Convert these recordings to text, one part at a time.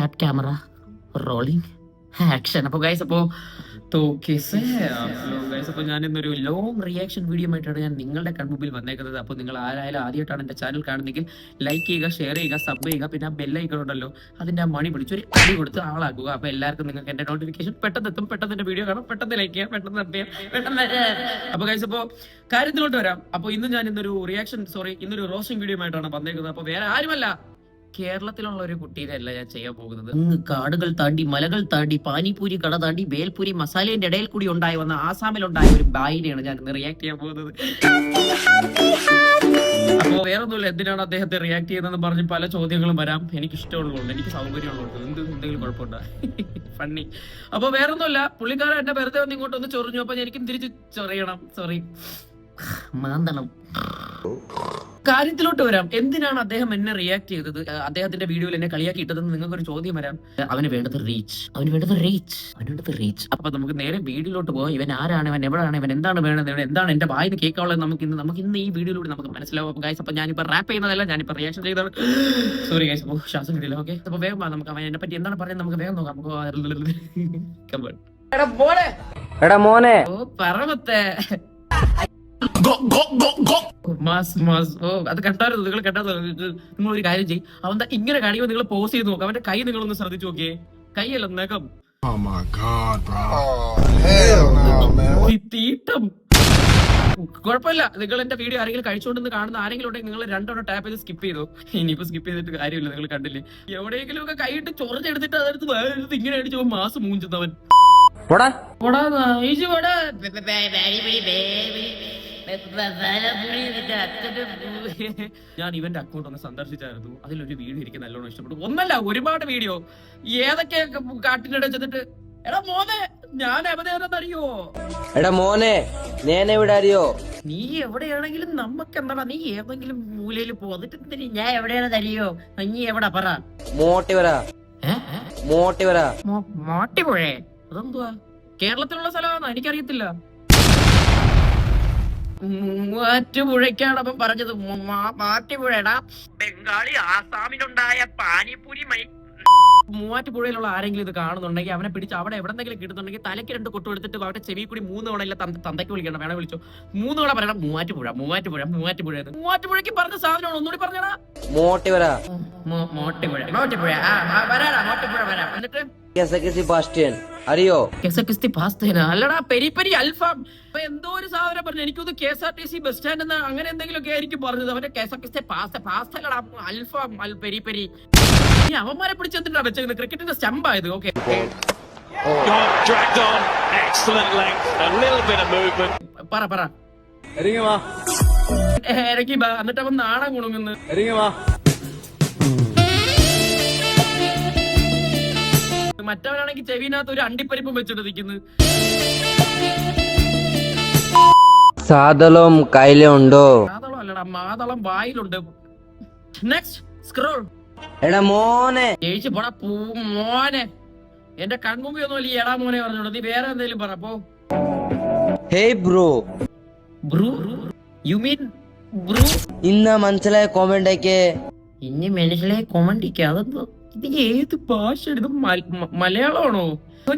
Tap camera rolling action. അപ്പോൾ guys അപ്പോൾ അപ്പോൾ ഞാൻ ഇന്നൊരു ലോങ് റിയാക്ഷൻ വീഡിയോ ആയിട്ടാണ് ഞാൻ നിങ്ങളുടെ കൺമുമ്പിൽ വന്നേക്കുന്നത്. അപ്പോൾ നിങ്ങൾ ആരായാലും ആദ്യമായിട്ടാണ് എൻ്റെ ചാനൽ കാണുന്നെങ്കിൽ ലൈക്ക് ചെയ്യുക, ഷെയർ ചെയ്യുക, സബ് ചെയ്യുക, പിന്നെ ആ ബെല്ലൈക്കൺ ഉണ്ടല്ലോ അതിൻ്റെ ആ മണി പിടിച്ചൊരു അടി കൊടുത്ത് ആളാക്കുക. അപ്പോൾ എല്ലാവർക്കും നിങ്ങൾക്ക് എൻ്റെ നോട്ടിഫിക്കേഷൻ പെട്ടെന്ന് എത്തും. പെട്ടെന്ന് എൻ്റെ വീഡിയോ കാണാം, പെട്ടെന്ന് ലൈക്ക് ചെയ്യാം, പെട്ടെന്ന് സബ് ചെയ്യാം, പെട്ടെന്ന്. അപ്പോൾ ഗൈസ് അപ്പോൾ കാര്യത്തിലോട്ട് വരാം. അപ്പോൾ ഇന്നൊരു ഇന്നൊരു റോസ്റ്റിംഗ് വീഡിയോ ആയിട്ടാണ് വന്നേക്കുന്നത്. അപ്പോൾ വേറെ ആരുമല്ല, കേരളത്തിലുള്ള ഒരു കുട്ടീനെ അല്ല ഞാൻ ചെയ്യാൻ പോകുന്നത്. കാടുകൾ താണ്ടി, മലകൾ താണ്ടി, പാനിപൂരി കട താണ്ടി, ബേൽപൂരി മസാലേന്റെ ഇടയിൽ കൂടി ഉണ്ടായി വന്ന ആസാമിലുണ്ടായ ഒരു ബായിനെയാണ് ഞാൻ ഇന്ന് റിയാക്ട് ചെയ്യാൻ പോകുന്നത്. അപ്പോ വേറൊന്നുമില്ല, എന്തിനാണ് അദ്ദേഹത്തെ റിയാക്ട് ചെയ്യുന്നതെന്ന് പറഞ്ഞ് പല ചോദ്യങ്ങളും വരാം. എനിക്ക് ഇഷ്ടമുള്ളതുകൊണ്ട്, എനിക്ക് സൗകര്യമുള്ളതുകൊണ്ട്, എന്തെങ്കിലും കുഴപ്പമുണ്ടോ ഫണ്ണി. അപ്പൊ വേറൊന്നുമില്ല, പുള്ളിക്കാരൻ എന്നെ വെറുതെ ഒന്ന് ഇങ്ങോട്ടൊന്ന് ചൊറിഞ്ഞു. അപ്പൊ എനിക്കും തിരിച്ച് ചൊറിയണം. മാന്തണം. കാര്യത്തിലോട്ട് വരാം. എന്തിനാണ് അദ്ദേഹം എന്നെ റിയാക്ട് ചെയ്തത്, അദ്ദേഹത്തിന്റെ വീഡിയോയിൽ എന്നെ കളിയാക്കിയിട്ടതെന്ന് നിങ്ങൾക്കൊരു ചോദ്യം വരാം. അവന് വേണ്ടത് റീച്ച്. അപ്പൊ നമുക്ക് നേരെ വീഡിയോയിലോട്ട് പോകാം. ഇവൻ ആരാണ്, ഇവൻ എവിടെയാണ്, ഇവൻ എന്താണ് വേണ്ടത്, ഇവൻ എന്താണ് എന്റെ വായിന്ന് കേൾക്കാനുള്ളത് നമുക്ക് ഇന്ന് ഈ വീഡിയോയിലൂടെ നമുക്ക് മനസ്സിലാവും. ഗൈസ് അപ്പൊ ഞാനിപ്പോ റാപ്പ് ചെയ്യുന്നതല്ല, ഞാനിപ്പോ റിയാക്ഷൻ ചെയ്തതാണ്. സോറി ഗൈസ്, അപ്പൊ ശ്വാസം കിട്ടില്ല. ഓക്കെ, അപ്പൊ വേഗം നമുക്ക് അവൻ എന്നെ പറ്റി എന്താണ് പറയുന്നത് നമുക്ക് വേഗം നോക്കാം. എടാ മോനെ, ഓ പറമത്തെ അത് കണ്ടായിരുന്നു, നിങ്ങൾ കണ്ടായിരുന്നു. നിങ്ങൾ ഒരു കാര്യം ചെയ്യും, അവൻ ഇങ്ങനെ കാണിക്കുമ്പോൾ നിങ്ങൾ പോസ് ചെയ്ത് നോക്കാം. അവന്റെ കൈ നിങ്ങളൊന്ന് ശ്രദ്ധിച്ചു നോക്കിയേ, കൈയല്ല നഖം. തീട്ടം. കുഴപ്പമില്ല, നിങ്ങൾ എന്റെ വീഡിയോ ആരെങ്കിലും കഴിച്ചുകൊണ്ടെന്ന് കാണുന്ന ആരെങ്കിലും ഉണ്ടെങ്കിൽ നിങ്ങൾ രണ്ടെണ്ണം ടാപ്പ് ചെയ്ത് സ്കിപ്പ് ചെയ്തു. ഇനിയിപ്പോ സ്കിപ്പ് ചെയ്തിട്ട് കാര്യമില്ല, നിങ്ങൾ കണ്ടില്ലേ. എവിടെയെങ്കിലും ഒക്കെ കൈയിട്ട് ചൊറഞ്ഞെടുത്തിട്ട് അതെടുത്ത് ഇങ്ങനെ അടിച്ചു മാസം മൂഞ്ചുന്നവൻ. ഞാൻ ഇവന്റെ അക്കൗണ്ട് ഒന്ന് സന്ദർശിച്ചായിരുന്നു. അതിലൊരു വീഡിയോ എനിക്ക് നല്ലോണം ഇഷ്ടപ്പെട്ടു. ഒന്നല്ല, ഒരുപാട് വീഡിയോ. ഏതൊക്കെ കാട്ടിനിടെ ചെന്നിട്ട് എടാ മോനെ ഞാൻ എവിടെയാണെന്നറിയോ, എടാ മോനെ നേനെവിടെ അറിയോ, നീ എവിടെയാണെങ്കിലും നമുക്ക് എന്താ, നീ ഏതെങ്കിലും മൂലയിൽ പോന്നിട്ട് ഞാൻ എവിടെയാണെന്ന് അറിയോ, നീ എവിടെ പറ. മോട്ടിവര മോട്ടിപ്പുഴേ, അതെന്തുവാ? കേരളത്തിലുള്ള സ്ഥലമാണോ? എനിക്കറിയത്തില്ല. മൂവാറ്റുപുഴയ്ക്കാണ് അപ്പം പറഞ്ഞത്. മൂവാറ്റുപുഴടാ, ബംഗാളി ആസാമിലുണ്ടായ പാനിപൂരി മൂവാറ്റുപുഴയിലുള്ള ആരെങ്കിലും ഇത് കാണുന്നുണ്ടെങ്കിൽ അവനെ പിടിച്ച് അവിടെ എവിടെന്നെങ്കിലും കിട്ടുന്നുണ്ടെങ്കിൽ തലയ്ക്ക് 2 കൊട്ടു എടുത്തിട്ട് അവരുടെ ചെവി കൂടി 3 തവണ ഇല്ല തന്തയ്ക്ക് വിളിക്കണം, വേണം വിളിച്ചോ. 3 തവണ പറയണം മൂവാറ്റുപുഴയ്ക്ക് പറഞ്ഞ സാധനമാണ്. ഒന്നുകൂടി പറഞ്ഞാ മോട്ടിപ്പുഴ. എന്നിട്ട് അറിയോ, അല്ലടാ പെരി അൽഫാം എന്തോ ഒരു സാധനം പറഞ്ഞു. എനിക്കൊന്ന് KSRTC ബസ് സ്റ്റാൻഡ് എന്ന് അങ്ങനെ എന്തെങ്കിലും ഒക്കെ ആയിരിക്കും പറഞ്ഞത്. അവന്റെ KSRTC പാസ്ത അല്ലടാ അൽഫാം പെരി. അവന്മാരെ പിടിച്ചെന്തിനാ വെച്ചത്? ക്രിക്കറ്റിന്റെ സ്റ്റമ്പായത്. ഓക്കെ പറ ഇറങ്ങി ബാ, എന്നിട്ട് അവൻ നാണം കുണുങ്ങുന്നു. മറ്റവനാണെങ്കിൽ ചെവിനകത്ത് ഒരു അണ്ടിപ്പരിപ്പും വെച്ചിട്ട് നിൽക്കുന്നു. സാധളം കയ്യിലുണ്ടോ? സാധളം അല്ലടാ, മാതളം വായിലുണ്ട്. Next scroll. എടാ മോനെ ജയിച്ചു പോടാ മോനെ. എന്റെ കൺമുമ്പിൽ ഒന്നും വലിയ എടാ മോനെ പറഞ്ഞോളൂ. നീ വേറെ എന്തെങ്കിലും പറ പോ. Hey bro. You mean bro? ഇന്ന് മനസ്സിലായ കോമന്റൊക്കെ ഇനി മനസ്സിലായ കോമന്റിക്ക് അതെന്തോ? ഇത് ഏത് ഭാഷ? ഇത് മലയാളമാണോ?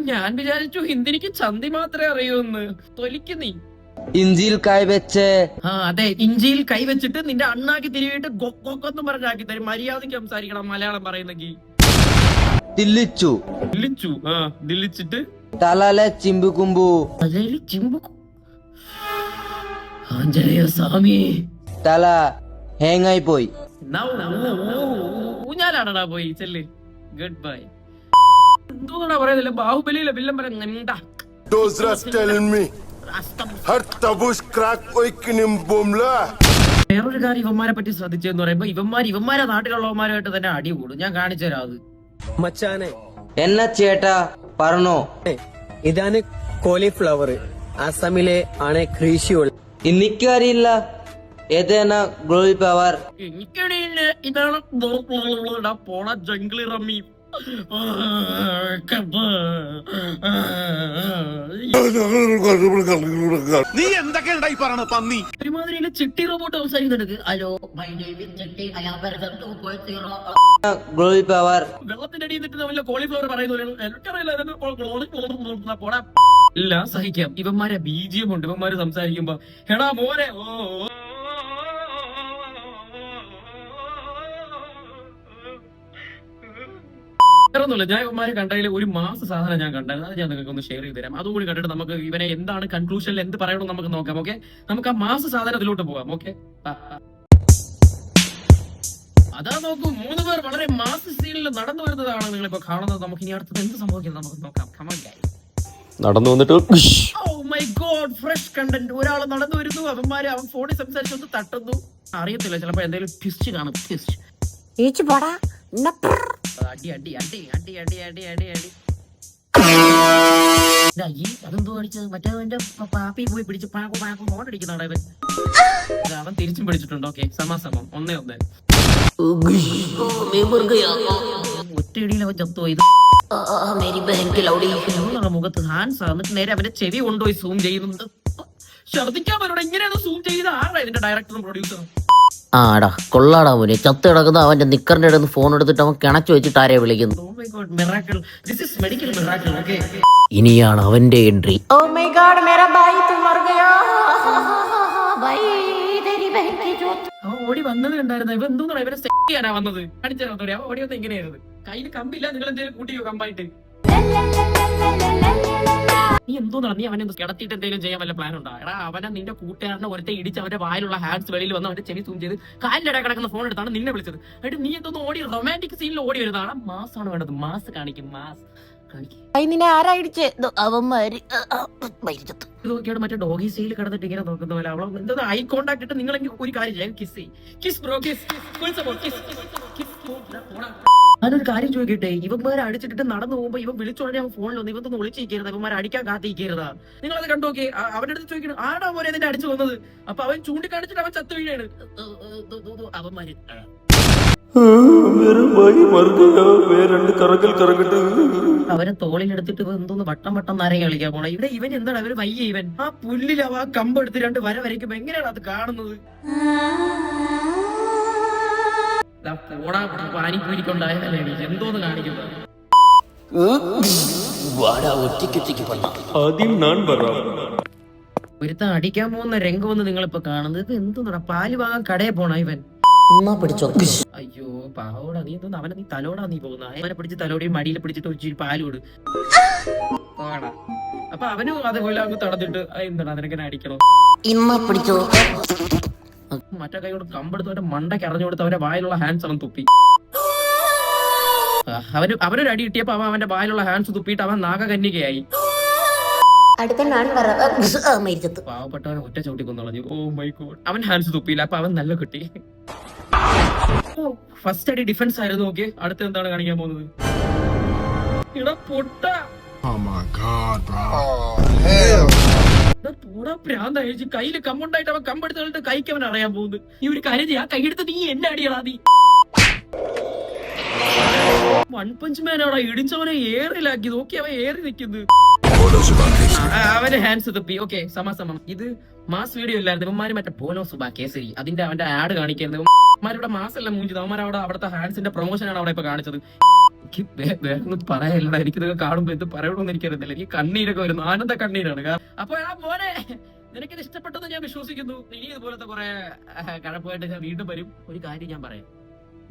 ഞാൻ വിചാരിച്ചു ഹിന്ദിക്ക് ചന്തി മാത്രമേ അറിയൂന്ന്. തൊലിക്ക് നീ ഇഞ്ചിയിൽ കൈവച്ച്. അതെ, ഇഞ്ചിയിൽ കൈവച്ചിട്ട് നിന്റെ അണ്ണാക്കി തിരിവിട്ട് ഗൊക്കൊന്നും പറഞ്ഞാക്കി തരും. മര്യാദക്ക് സംസാരിക്കണം മലയാളം പറയുന്നെങ്കിൽ. ദില്ലിച്ചിട്ട് തലയിലെ ചിമ്പുകുമ്പു. ആഞ്ജനേയ സ്വാമി. തല ഹേങ്ങായി പോയി. ഊഞ്ഞാലാണടാ പോയി. ചെല്ല്, ഗുഡ് ബൈ. എന്തോന്നാ പറയുന്നില്ല, ബാഹുബലിയിലെ വില്ലൻ പറയുന്ന വേറൊരു കാര്യം ഇവന്മാരെ പറ്റി ശ്രദ്ധിച്ചെന്ന് പറയുമ്പോ ഇവന്മാരെ നാട്ടിലുള്ളവന്മാരുമായിട്ട് തന്നെ അടി കൂടും. ഞാൻ കാണിച്ചു തരാം അത്. മച്ചാനെ എന്നാ ചേട്ടാ പറഞ്ഞോ. ഇതാണ് കോളിഫ്ലവർ, ആസാമിലെ ആണ് കൃഷിയുള്ള. എനിക്കറിയില്ല ഏതാണ് കോളിഫ്ലവർ. എനിക്കറിയില്ല. ഇതാണ് പോണ ജംഗിളി റമ്മി. നീ എന്തൊക്കെയാ ഈ പറയണ പന്നി? ഒരുമാതിരി ചിട്ടി റോബോട്ട് സംസാരിക്കുന്നുണ്ട്. Hello my name is Chitti, I am very 2.0. Glory power. വെള്ളത്തിന്റെ അടിയിൽ നിന്നിട്ട് വല്ല കോളിഫ്ലവർ പറയുന്നില്ല. ഇല്ല സഹിക്കാം. ഇവന്മാരെ ബീജിയം ഉണ്ട്. ഇവന്മാര് സംസാരിക്കുമ്പോ എടാ മോനെ വേറൊന്നുമില്ല. ഞാൻ ഇവന്മാരെ കണ്ടതിൽ ഒരു മാസ സാധനം ഞാൻ കണ്ടായിരുന്നു. അത് ഞാൻ നിങ്ങൾക്ക് ഒന്ന് ഷെയർ ചെയ്ത് തരാം. അതുകൂടി കണ്ടിട്ട് നമുക്ക് ഇവനെ എന്താണ് കൺക്ലൂഷനിൽ എന്ത് പറയണം നമുക്ക് നോക്കാം. ഓക്കെ, നമുക്ക് ആ മാസ സാധനത്തിലോട്ട് പോകാം. ഓക്കെ, അതാ നോക്കൂ, 3 പേർ വളരെ മാസ് സീനിൽ നടന്നു വരുന്നതാണ് നിങ്ങളിപ്പോ കാണുന്നത്. നമുക്ക് ഇനി അടുത്തത് എന്ത് സംഭവിക്കുന്നത് നമുക്ക് നോക്കാം. നടന്നു വന്നിട്ട് oh my god, fresh content. ഒരാൾ നടന്നു വരുന്നു, അവൻ ഫോണിൽ സംസാരിച്ചൊന്ന് തട്ടുന്നു. അറിയത്തില്ല, ചിലപ്പോ എന്തെങ്കിലും ട്വിസ്റ്റ് കാണും. ട്വിസ്റ്റ് അടി അടി അടി അടി അടി അടി അടി അടി. അതെന്തോ അടിച്ചത്? മറ്റേ പാപ്പി പോയി പിടിച്ച് ഫോൺ അടിക്കുന്നതാണ് ഇവൻ. അവൻ തിരിച്ചും പിടിച്ചിട്ടുണ്ട്. ഓക്കെ, സമാസമം 1-1. ഒറ്റയിടിയിൽ അവൻ ചത്തുപോയി. മുഖത്ത് ഹാൻസ് എന്നിട്ട് നേരെ അവന്റെ ചെവി കൊണ്ടുപോയി സൂം ചെയ്യുന്നുണ്ട്. ഛർദിക്കാൻ അവരോട് എങ്ങനെയാണ് സൂം ചെയ്ത്? ആരാ ഇതിന്റെ ഡയറക്ടറും പ്രൊഡ്യൂസറും? ആടാ കൊള്ളാടാ മോനെ, ചത്ത് കിടക്കുന്ന അവന്റെ നിക്കറിന്റെ ഇടന്ന് ഫോൺ എടുത്തിട്ട് അവൻ കിണച്ചു വെച്ചിട്ട് ആരെയെ വിളിക്കുന്നു. Oh my God, miracle. This is medical miracle, okay? ഇനിയാണ് അവന്റെ എൻട്രി. Oh my God, मेरा भाई तो मर गया. भाई तेरी बहन की जोत. അവൻ ഓടി വന്നത് കണ്ടായിരുന്നു. ഇവ എന്തോന്നാണ് ഇവരെ സെറ്റ് ചെയ്യാനാ വന്നത്? കാണിച്ചാൽ അവൻ ഓടി വന്നത് എങ്ങനെയായിരുന്നു? കയ്യിൽ കമ്പില്ല, നിങ്ങൾ എന്തെങ്കിലും കൂട്ടിയോ കമ്പായിട്ട്? നീ എന്തോന്നാണ്? നീ അവനെ കിടത്തിയിട്ട് എന്തെങ്കിലും ചെയ്യാൻ വല്ല പ്ലാൻ ഉണ്ടോ? എടാ, അവനെ നിന്റെ കൂട്ടുകാരനെ ഒരുത്തെ ഇടിച്ച് അവന്റെ വായിലുള്ള ഹാൻഡ്സ് വെളിയിൽ വന്ന് അവന്റെ ചെവി സൂം ചെയ്ത് കാലിന്റെ ഇടയിൽ കിടക്കുന്ന ഫോൺ എടുത്താണ് നിന്നെ വിളിച്ചത്. എന്നിട്ട് നീ എന്തോന്ന് ഓടി റൊമാൻറ്റിക് സീനിൽ ഓടി വരുന്നതാണ്. മാസാണ് വേണ്ടത്. മാസ് കാണിക്കും, മാസ് കാണിക്കും. നിന്നെ ആരാ ഇടിച്ച്? അവന്മാര് മരിച്ചത്. ഇത് നോക്കിയാണ് മറ്റേ ഡോഗി സ്റ്റൈലിൽ കിടന്നിട്ട് ഇങ്ങനെ നോക്കുന്ന പോലെ. അവളെ എന്തോ ഐ കോണ്ടാക്ട് ഇട്ട് നിങ്ങൾ ഒരു കാര്യം ചെയ്യാം, കിസ് ചെയ്യും. Kiss bro, kiss. ഞാനൊരു കാര്യം ചോദിക്കട്ടെ, ഇവന്മാരെ അടിച്ചിട്ട് നടന്നു പോകുമ്പോ ഇവൻ വിളിച്ചോടനെ അവൻ ഫോണിൽ വന്ന് ഇവന്തൊന്ന് വിളിച്ചിരിക്കരുത്, ഇവന്മാരെ അടിക്കാൻ കാത്തിരിക്കരുതാ. നിങ്ങളത് കണ്ടു നോക്കി. അവന്റെ അടുത്ത് ചോദിക്കണം, ആടാ പോലെ നിന്റെ അടിച്ചു വന്നത്? അപ്പൊ അവൻ ചൂണ്ടിക്കാണിച്ചിട്ട് അവൻ ചത്തു വീഴാണ്. അവന്മാര് അവരെ തോളിലെടുത്തിട്ട് എന്തോന്ന് വട്ടം വട്ടം നര കളിക്കാൻ പോണ. ഇവിടെ ഇവൻ എന്താണ്? അവര് വയ്യ. ഇവൻ ആ പുല്ലിൽ ആ കമ്പെടുത്ത് 2 വര വരയ്ക്കുമ്പോ എങ്ങനെയാണ് അത് കാണുന്നത്? പാനിപ്പൂരിക്കൊണ്ടായതല്ലേ എന്തോന്ന് കാണിക്കുന്നത്? ഒരുത്ത അടിക്കാൻ പോകുന്ന രംഗമെന്ന് നിങ്ങളിപ്പോ കാണുന്നത്. ഇപ്പൊ എന്തോന്നാ? പാല് വാങ്ങാൻ കടയിൽ പോണ ഇവൻ. പിടിച്ചോ. അയ്യോ പാവോടാ, നീ എന്തോന്ന് അവനെ നീ തലോടാ നീ പോകുന്ന. അവനെ പിടിച്ച് തലോടിയും മടിയിൽ പിടിച്ചിട്ട് ഒരു പാലോട് പാടാ. അപ്പൊ അവനും അതേപോലെ അങ്ങ് തടഞ്ഞിട്ട് എന്താണ് അതിനെങ്ങനെ അടിക്കണോ? പിടിച്ചോ. മറ്റേ കൈ കൊണ്ട് കമ്പെടുത്ത് അവന്റെ മണ്ടയ്ക്ക് അറിഞ്ഞു കൊടുത്ത് അവന്റെ വായിലുള്ള ഹാൻഡ്സ് അവൻ തുപ്പി. അവനൊരു അടി കിട്ടിയപ്പോ അവൻ അവന്റെ വായിലുള്ള ഹാൻഡ്സ് തുപ്പിയിട്ട് അവൻ നാഗകന്യകയായി. പാവപ്പെട്ടവനെ ഒറ്റ ചവിട്ടി കൊന്നളഞ്ഞു. ഓ മൈ ഗോഡ്, അവൻ ഹാൻഡ്സ് തുപ്പിയില്ല. അപ്പൊ അവൻ നല്ല കുട്ടി. ഫസ്റ്റ് അടി ഡിഫൻസ് ആയിരുന്നു. ഓക്കെ, അടുത്ത എന്താണ് കാണിക്കാൻ പോകുന്നത്? ഇടാ പൊട്ട പ്രാന്തയച്ച് കയ്യില് കമ്പുണ്ടായിട്ട് അവൻ കമ്പെടുത്ത് കൈക്ക് അവൻ അറിയാൻ പോകുന്നത്. ഈ ഒരു കാര്യം ചെയ്യാ, കൈയെടുത്ത് നീ എന്നെ അടിയടാ നീ. 1 പഞ്ച് മാൻ അവിടെ ഇടിച്ചവനെ ഏറിലാക്കി. നോക്കി അവൻ ഏറി നിൽക്കുന്നത്. അവന് ഹാൻഡ്സ് തുപ്പി. ഓക്കെ, സമം. ഇത് മാസ് വീഡിയോ ഇല്ലായിരുന്നു. ഇവന്മാര് മറ്റേ പോലോ സുബാ കേസരി അതിന്റെ അവന്റെ ആഡ് കാണിക്കുന്നത്. ഇവന്മാരുടെ മാസല്ല മൂഞ്ചത്. അവന്മാരവിടെ അവിടുത്തെ ഹാൻഡ്സിന്റെ പ്രൊമോഷനാണ് അവിടെ ഇപ്പൊ കാണിച്ചത്. എനിക്ക് വേറൊന്നും പറയാനില്ല. എനിക്കിതൊക്കെ കാണുമ്പോ എന്ത് പറയണമെന്ന് എനിക്കറിയത്തില്ല. എനിക്ക് കണ്ണീരൊക്കെ വരുന്നു. ആനന്ദ കണ്ണീരാണ്. അപ്പൊ മോനെ, നിനക്കിത് ഇഷ്ടപ്പെട്ടെന്ന് ഞാൻ വിശ്വസിക്കുന്നു. ഇനി ഇതുപോലത്തെ കുറെ കഴപ്പമായിട്ട് ഞാൻ വീണ്ടും വരും. ഒരു കാര്യം ഞാൻ പറയാം,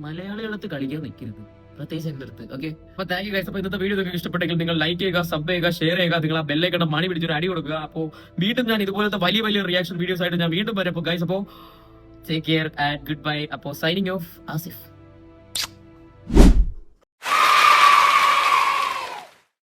മലയാളികളത്ത് കളിക്കാൻ നിൽക്കരുത്, പ്രത്യേകിച്ച് എന്റെ അടുത്ത്. ഓക്കെ, അപ്പൊ താങ്ക് യു ഗൈസ്. അപ്പൊ ഇന്നത്തെ വീഡിയോ നിങ്ങൾക്ക് ഇഷ്ടപ്പെട്ടെങ്കിൽ നിങ്ങൾ ലൈക്ക് ചെയ്യുക, സബ് ചെയ്യുക, ഷെയർ ചെയ്യുക. നിങ്ങൾ ആ ബെല്ലൈക്കൺ മണി പിടിച്ചൊരു അടി കൊടുക്കുക. അപ്പോൾ വീണ്ടും ഞാൻ ഇതുപോലത്തെ വലിയ റിയാക്ഷൻ വീഡിയോസ് ആയിട്ട് ഞാൻ വീണ്ടും വരാം. അപ്പോൾ ഗൈസ്, അപ്പോൾ take care and good bye. അപ്പോൾ സൈനിങ് ഓഫ് ആസിഫ്.